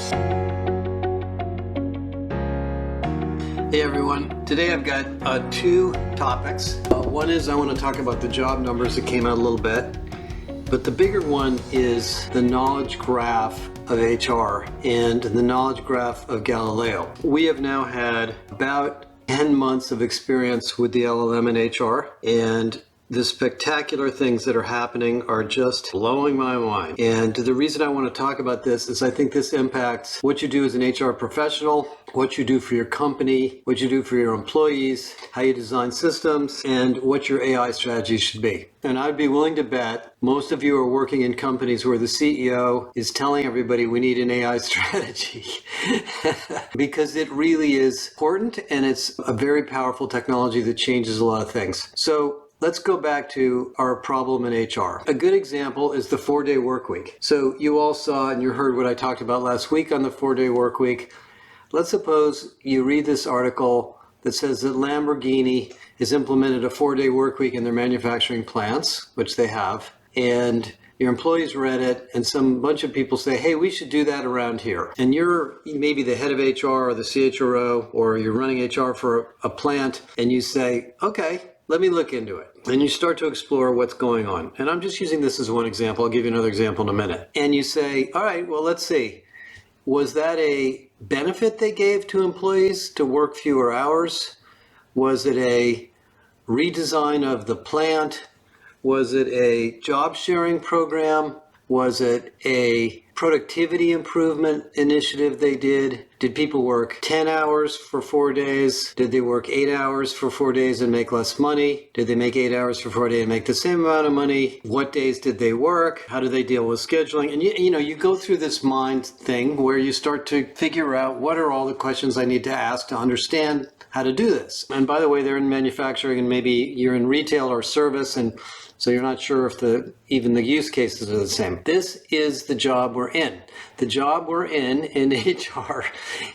Hey everyone, today I've got two topics. One is I want to talk about the job numbers that came out a little bit, but the bigger one is the knowledge graph of HR and the knowledge graph of Galileo. We have now had about 10 months of experience with the LLM and HR, and the spectacular things that are happening are just blowing my mind. And the reason I want to talk about this is I think this impacts what you do as an HR professional, what you do for your company, what you do for your employees, how you design systems, and what your AI strategy should be. And I'd be willing to bet most of you are working in companies where the CEO is telling everybody we need an AI strategy because it really is important and it's a very powerful technology that changes a lot of things. So let's go back to our problem in HR. A good example is the 4-day work week. So you all saw and you heard what I talked about last week on the 4-day work week. Let's suppose you read this article that says that Lamborghini has implemented a 4-day work week in their manufacturing plants, which they have, and your employees read it and some bunch of people say, hey, we should do that around here. And you're maybe the head of HR or the CHRO, or you're running HR for a plant, and you say, okay, let me look into it. And you start to explore what's going on. And I'm just using this as one example. I'll give you another example in a minute. And you say, all right, well, let's see. Was that a benefit they gave to employees to work fewer hours? Was it a redesign of the plant? Was it a job sharing program? Was it a productivity improvement initiative they did? Did people work 10 hours for 4 days? Did they work 8 hours for 4 days and make less money? Did they make 8 hours for 4 days and make the same amount of money? What days did they work? How do they deal with scheduling? And you go through this mind thing where you start to figure out what are all the questions I need to ask to understand how to do this. And by the way, they're in manufacturing and maybe you're in retail or service, and so you're not sure if even the use cases are the same. This is the job we're in. The job we're in HR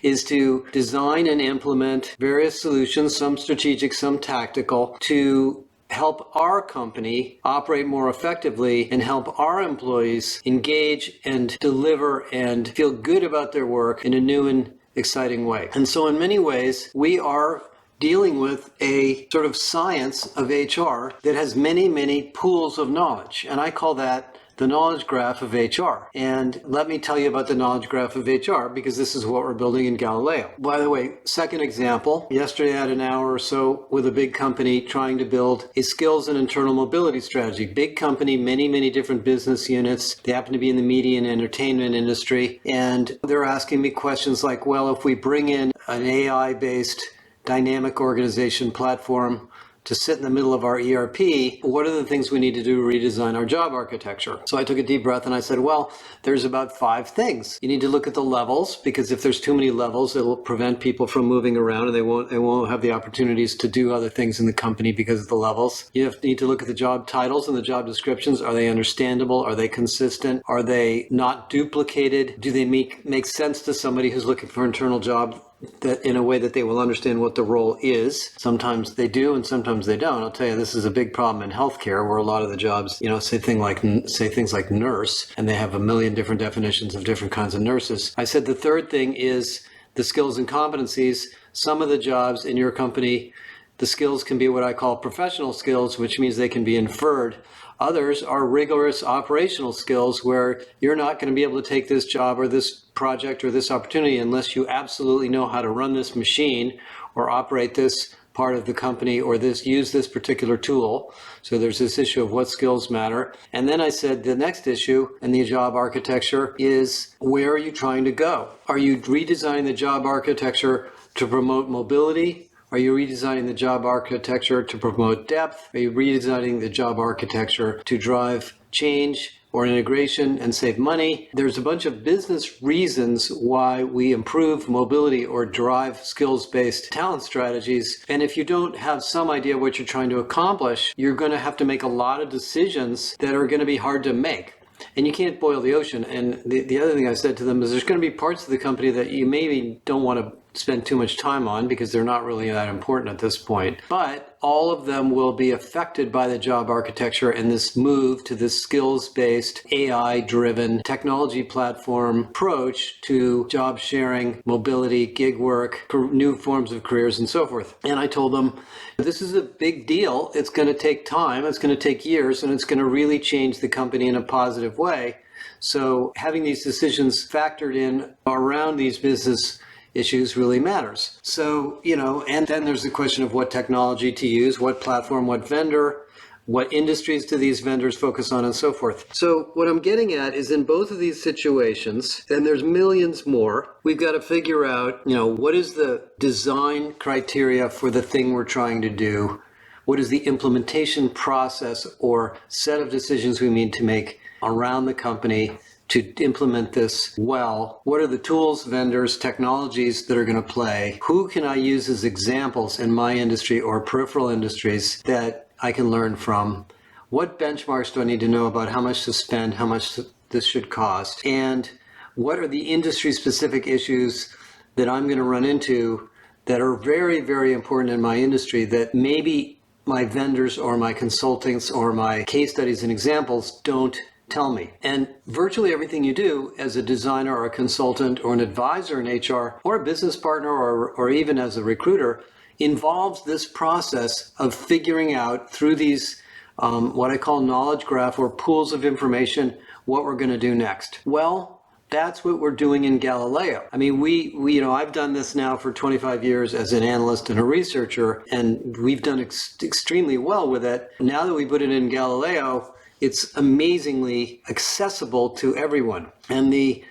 is to design and implement various solutions, some strategic, some tactical, to help our company operate more effectively and help our employees engage and deliver and feel good about their work in a new and exciting way. And so in many ways, we are dealing with a sort of science of HR that has many, many pools of knowledge. And I call that the knowledge graph of HR. And let me tell you about the knowledge graph of HR, because this is what we're building in Galileo. By the way, second example, yesterday I had an hour or so with a big company trying to build a skills and internal mobility strategy. Big company, many, many different business units. They happen to be in the media and entertainment industry. And they're asking me questions like, well, if we bring in an AI-based dynamic organization platform to sit in the middle of our ERP, what are the things we need to do to redesign our job architecture? So I took a deep breath and I said, well, there's about 5 things. You need to look at the levels, because if there's too many levels, it will prevent people from moving around and they won't have the opportunities to do other things in the company because of the levels. You need to look at the job titles and the job descriptions. Are they understandable? Are they consistent? Are they not duplicated? Do they make sense to somebody who's looking for an internal job that in a way that they will understand what the role is? Sometimes they do and sometimes they don't. I'll tell you, this is a big problem in healthcare where a lot of the jobs, say things like nurse, and they have a million different definitions of different kinds of nurses. I said the third thing is the skills and competencies. Some of the jobs in your company, the skills can be what I call professional skills, which means they can be inferred. Others are rigorous operational skills where you're not going to be able to take this job or this project or this opportunity unless you absolutely know how to run this machine or operate this part of the company or use this particular tool. So there's this issue of what skills matter. And then I said the next issue in the job architecture is, where are you trying to go? Are you redesigning the job architecture to promote mobility? Are you redesigning the job architecture to promote depth? Are you redesigning the job architecture to drive change or integration and save money? There's a bunch of business reasons why we improve mobility or drive skills-based talent strategies. And if you don't have some idea what you're trying to accomplish, you're going to have to make a lot of decisions that are going to be hard to make. and you can't boil the ocean. And the other thing I said to them is there's going to be parts of the company that you maybe don't want to spend too much time on because they're not really that important at this point. But all of them will be affected by the job architecture and this move to this skills-based, AI-driven technology platform approach to job sharing, mobility, gig work, new forms of careers, and so forth. And I told them, this is a big deal. It's going to take time, it's going to take years, and it's going to really change the company in a positive way. So having these decisions factored in around these business issues really matters. So, and then there's the question of what technology to use, what platform, what vendor, what industries do these vendors focus on, and so forth. So what I'm getting at is in both of these situations, and there's millions more, we've got to figure out, what is the design criteria for the thing we're trying to do? What is the implementation process or set of decisions we need to make around the company to implement this well? What are the tools, vendors, technologies that are going to play? Who can I use as examples in my industry or peripheral industries that I can learn from? What benchmarks do I need to know about how much to spend, how much this should cost? And what are the industry-specific issues that I'm going to run into that are very, very important in my industry that maybe my vendors or my consultants or my case studies and examples don't tell me? And virtually everything you do as a designer or a consultant or an advisor in HR or a business partner or even as a recruiter involves this process of figuring out through these what I call knowledge graph or pools of information what we're going to do next. Well, that's what we're doing in Galileo. I mean, we I've done this now for 25 years as an analyst and a researcher, and we've done extremely well with it. Now that we put it in Galileo, it's amazingly accessible to everyone. And the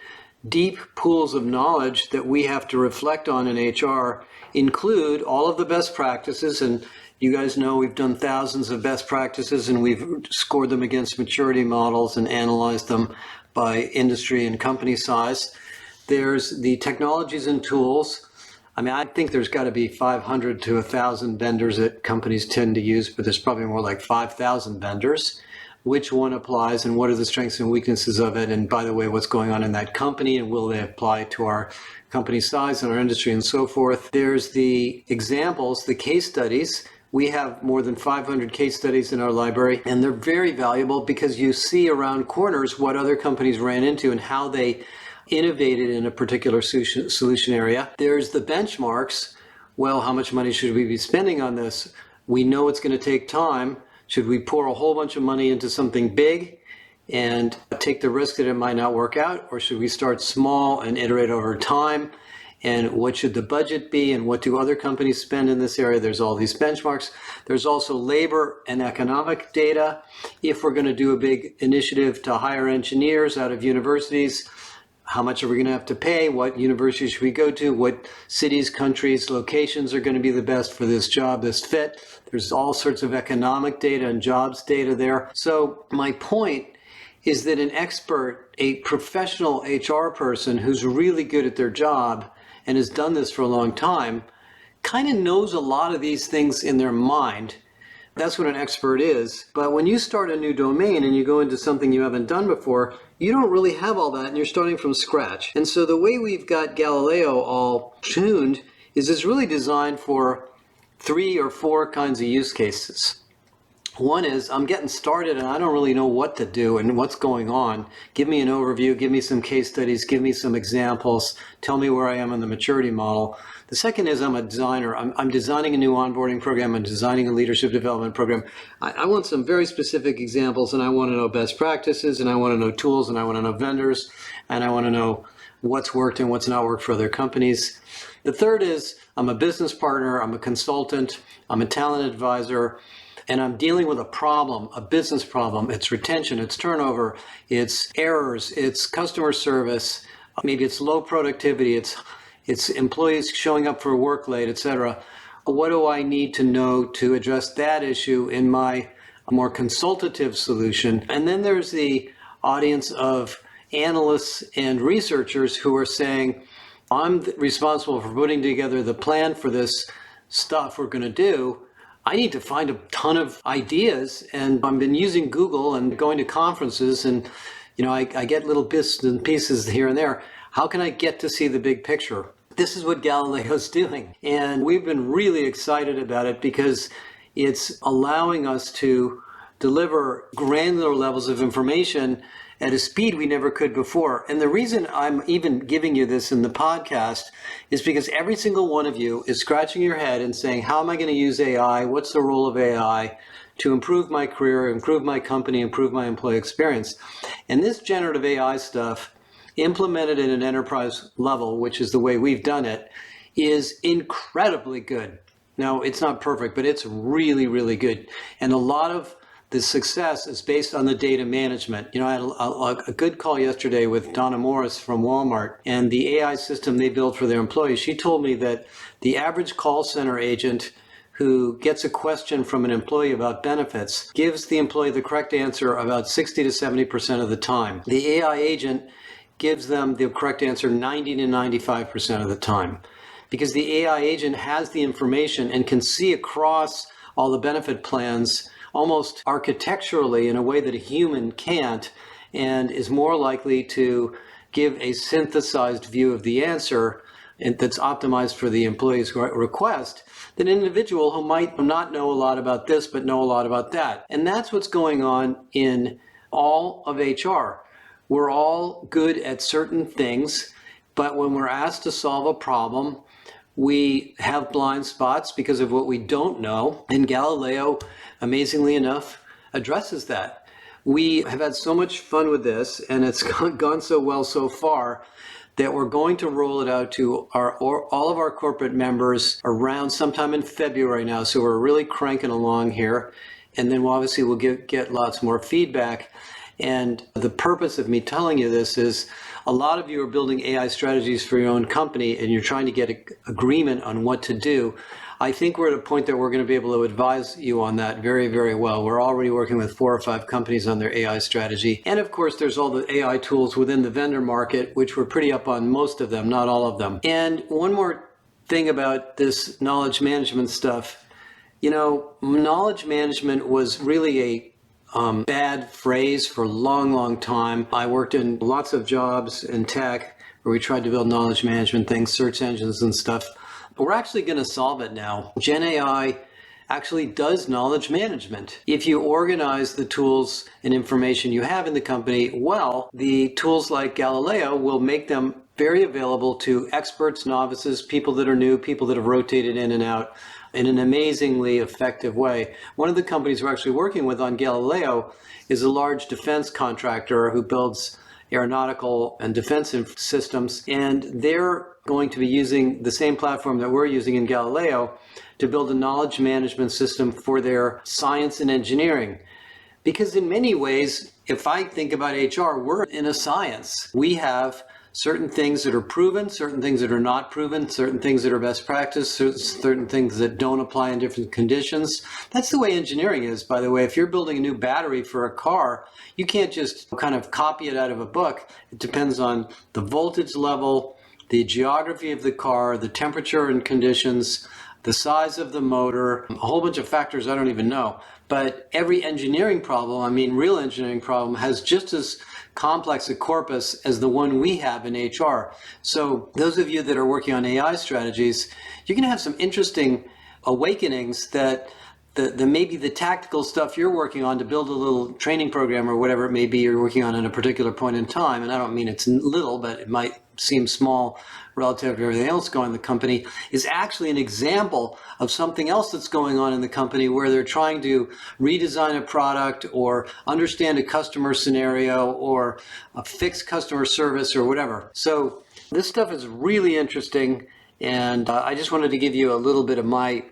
deep pools of knowledge that we have to reflect on in HR include all of the best practices. And you guys know we've done thousands of best practices and we've scored them against maturity models and analyzed them by industry and company size. There's the technologies and tools. I mean, I think there's got to be 500 to 1,000 vendors that companies tend to use, but there's probably more like 5,000 vendors. Which one applies and what are the strengths and weaknesses of it? And by the way, what's going on in that company and will they apply to our company size and our industry and so forth? There's the examples, the case studies. We have more than 500 case studies in our library, and they're very valuable because you see around corners what other companies ran into and how they innovated in a particular solution area. There's the benchmarks. Well, how much money should we be spending on this? We know it's going to take time. Should we pour a whole bunch of money into something big and take the risk that it might not work out? Or should we start small and iterate over time? And what should the budget be? And what do other companies spend in this area? There's all these benchmarks. There's also labor and economic data. If we're going to do a big initiative to hire engineers out of universities, how much are we going to have to pay? What universities should we go to? What cities, countries, locations are going to be the best for this job, this fit? There's all sorts of economic data and jobs data there. So my point is that an expert, a professional HR person who's really good at their job and has done this for a long time, kind of knows a lot of these things in their mind. That's what an expert is. But when you start a new domain and you go into something you haven't done before, you don't really have all that and you're starting from scratch. And so the way we've got Galileo all tuned is it's really designed for 3 or 4 kinds of use cases. One is I'm getting started and I don't really know what to do and what's going on. Give me an overview, give me some case studies, give me some examples, tell me where I am in the maturity model. The second is I'm a designer. I'm designing a new onboarding program. I'm designing a leadership development program. I want some very specific examples, and I want to know best practices, and I want to know tools, and I want to know vendors, and I want to know what's worked and what's not worked for other companies. The third is I'm a business partner. I'm a consultant. I'm a talent advisor. And I'm dealing with a problem, a business problem. It's retention, it's turnover, it's errors, it's customer service, maybe it's low productivity, it's employees showing up for work late, etc. What do I need to know to address that issue in my more consultative solution? And then there's the audience of analysts and researchers who are saying, I'm responsible for putting together the plan for this stuff we're going to do. I need to find a ton of ideas, and I've been using Google and going to conferences and I get little bits and pieces here and there. How can I get to see the big picture? This is what Galileo's doing. And we've been really excited about it because it's allowing us to deliver granular levels of information at a speed we never could before. And the reason I'm even giving you this in the podcast is because every single one of you is scratching your head and saying, how am I going to use AI? What's the role of AI to improve my career, improve my company, improve my employee experience? And this generative AI stuff, implemented at an enterprise level, which is the way we've done it, is incredibly good. Now, it's not perfect, but it's really, really good. And a lot of the success is based on the data management. I had a good call yesterday with Donna Morris from Walmart and the AI system they built for their employees. She told me that the average call center agent who gets a question from an employee about benefits gives the employee the correct answer about 60 to 70% of the time. The AI agent gives them the correct answer 90 to 95% of the time, because the AI agent has the information and can see across all the benefit plans almost architecturally in a way that a human can't, and is more likely to give a synthesized view of the answer that's optimized for the employee's request than an individual who might not know a lot about this but know a lot about that. And that's what's going on in all of HR. We're all good at certain things, but when we're asked to solve a problem, we have blind spots because of what we don't know. And Galileo, amazingly enough, addresses that. We have had so much fun with this, and it's gone so well so far, that we're going to roll it out to all of our corporate members around sometime in February now. So we're really cranking along here. And then obviously we'll get lots more feedback. And the purpose of me telling you this is a lot of you are building AI strategies for your own company and you're trying to get agreement on what to do. I think we're at a point that we're going to be able to advise you on that very, very well. We're already working with 4 or 5 companies on their AI strategy. And of course, there's all the AI tools within the vendor market, which we're pretty up on most of them, not all of them. And one more thing about this knowledge management stuff. Knowledge management was really a bad phrase for a long, long time. I worked in lots of jobs in tech where we tried to build knowledge management things, search engines and stuff. But we're actually going to solve it now. Gen AI actually does knowledge management. If you organize the tools and information you have in the company well, the tools like Galileo will make them very available to experts, novices, people that are new, people that have rotated in and out in an amazingly effective way. One of the companies we're actually working with on Galileo is a large defense contractor who builds aeronautical and defense systems, and they're going to be using the same platform that we're using in Galileo to build a knowledge management system for their science and engineering. Because in many ways, if I think about HR, we're in a science. We have certain things that are proven, certain things that are not proven, certain things that are best practice, certain things that don't apply in different conditions. That's the way engineering is, by the way. If you're building a new battery for a car, you can't just kind of copy it out of a book. It depends on the voltage level, the geography of the car, the temperature and conditions, the size of the motor, a whole bunch of factors I don't even know. But every engineering problem, real engineering problem, has just as complex a corpus as the one we have in HR. So those of you that are working on AI strategies, you're going to have some interesting awakenings that maybe the tactical stuff you're working on to build a little training program or whatever it may be you're working on at a particular point in time, and I don't mean it's little, but it might seem small relative to everything else going on in the company, is actually an example of something else that's going on in the company where they're trying to redesign a product or understand a customer scenario or fix customer service or whatever. So this stuff is really interesting, and I just wanted to give you a little bit of my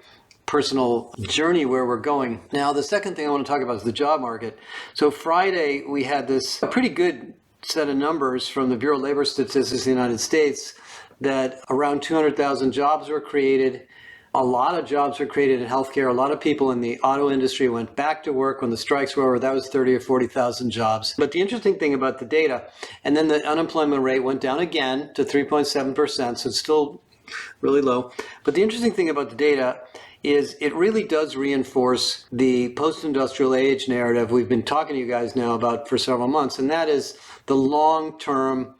personal journey where we're going. Now, the second thing I want to talk about is the job market. So Friday, we had this pretty good set of numbers from the Bureau of Labor Statistics in the United States that around 200,000 jobs were created. A lot of jobs were created in healthcare. A lot of people in the auto industry went back to work when the strikes were over. That was 30 or 40,000 jobs. But the interesting thing about the data, and then the unemployment rate went down again to 3.7%, so it's still really low. But the interesting thing about the data is it really does reinforce the post-industrial age narrative we've been talking to you guys now about for several months, and that is the long-term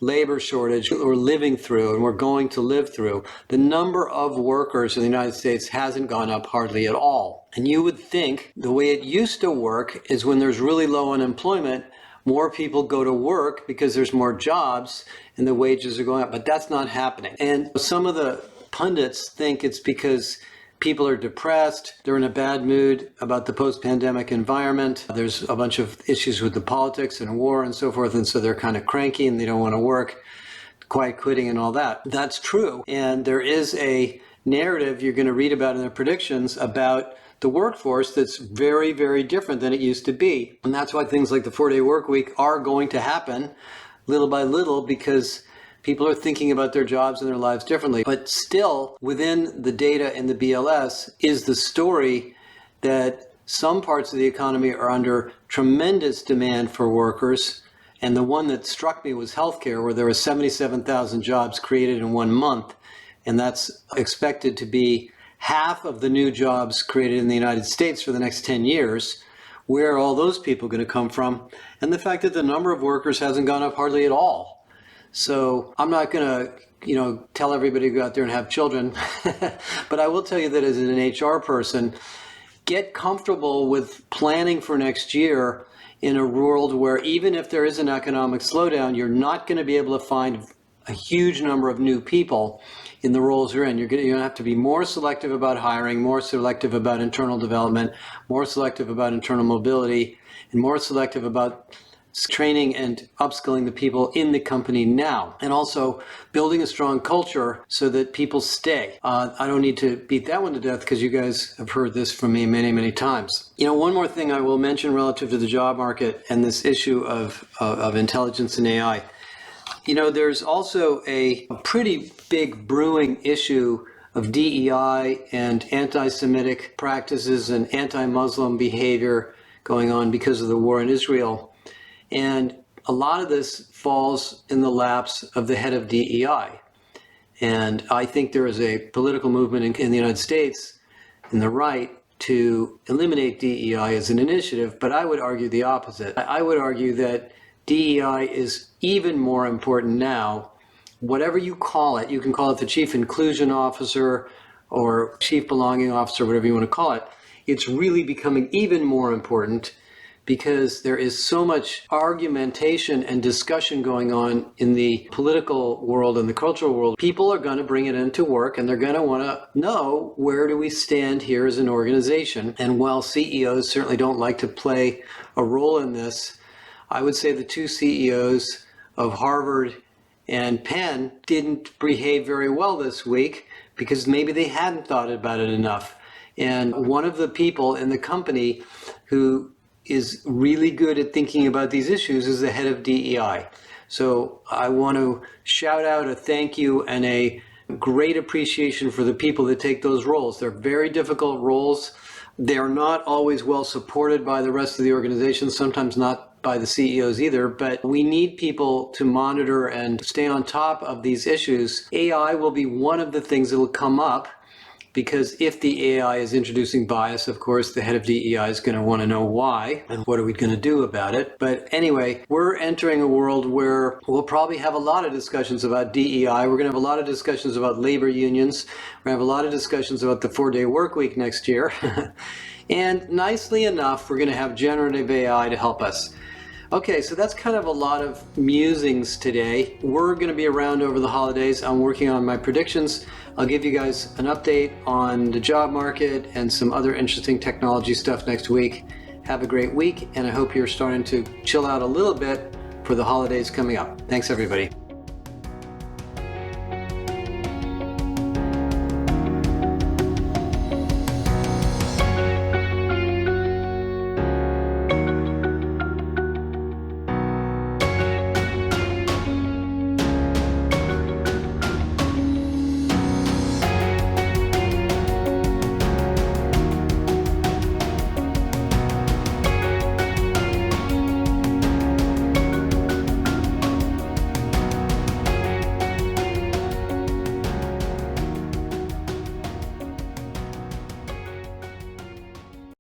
labor shortage we're living through and we're going to live through, the number of workers in the United States hasn't gone up hardly at all. And you would think the way it used to work is when there's really low unemployment, more people go to work because there's more jobs and the wages are going up, but that's not happening. And some of the pundits think it's because people are depressed, they're in a bad mood about the post-pandemic environment, there's a bunch of issues with the politics and war and so forth, and so they're kind of cranky and they don't want to work, quiet quitting and all that. That's true. And there is a narrative you're going to read about in the predictions about the workforce that's very, very different than it used to be. And that's why things like the 4-day work week are going to happen little by little, because people are thinking about their jobs and their lives differently. But still, within the data in the BLS is the story that some parts of the economy are under tremendous demand for workers. And the one that struck me was healthcare, where there were 77,000 jobs created in 1 month. And that's expected to be half of the new jobs created in the United States for the next 10 years. Where are all those people going to come from? And the fact that the number of workers hasn't gone up hardly at all. So I'm not going to, tell everybody to go out there and have children, but I will tell you that as an HR person, get comfortable with planning for next year in a world where even if there is an economic slowdown, you're not going to be able to find a huge number of new people in the roles you're in. You're going to have to be more selective about hiring, more selective about internal development, more selective about internal mobility, and more selective about training and upskilling the people in the company now, and also building a strong culture so that people stay. I don't need to beat that one to death because you guys have heard this from me many, many times. One more thing I will mention relative to the job market and this issue of intelligence and AI. There's also a pretty big brewing issue of DEI and anti-Semitic practices and anti-Muslim behavior going on because of the war in Israel. And a lot of this falls in the laps of the head of DEI. And I think there is a political movement in the United States, in the right, to eliminate DEI as an initiative, but I would argue the opposite. I would argue that DEI is even more important now. Whatever you call it, you can call it the Chief Inclusion Officer or Chief Belonging Officer, whatever you want to call it. It's really becoming even more important because there is so much argumentation and discussion going on in the political world and the cultural world. People are going to bring it into work and they're going to want to know, where do we stand here as an organization? And while CEOs certainly don't like to play a role in this, I would say the two CEOs of Harvard and Penn didn't behave very well this week because maybe they hadn't thought about it enough. And one of the people in the company who is really good at thinking about these issues is the head of DEI. So I want to shout out a thank you and a great appreciation for the people that take those roles. They're very difficult roles. They're not always well supported by the rest of the organization, sometimes not by the CEOs either, but we need people to monitor and stay on top of these issues. AI will be one of the things that will come up, because if the AI is introducing bias, of course, the head of DEI is going to want to know why and what are we going to do about it. But anyway, we're entering a world where we'll probably have a lot of discussions about DEI. We're going to have a lot of discussions about labor unions. We're going to have a lot of discussions about the 4-day work week next year. And nicely enough, we're going to have generative AI to help us. Okay, so that's kind of a lot of musings today. We're going to be around over the holidays. I'm working on my predictions. I'll give you guys an update on the job market and some other interesting technology stuff next week. Have a great week, and I hope you're starting to chill out a little bit for the holidays coming up. Thanks, everybody.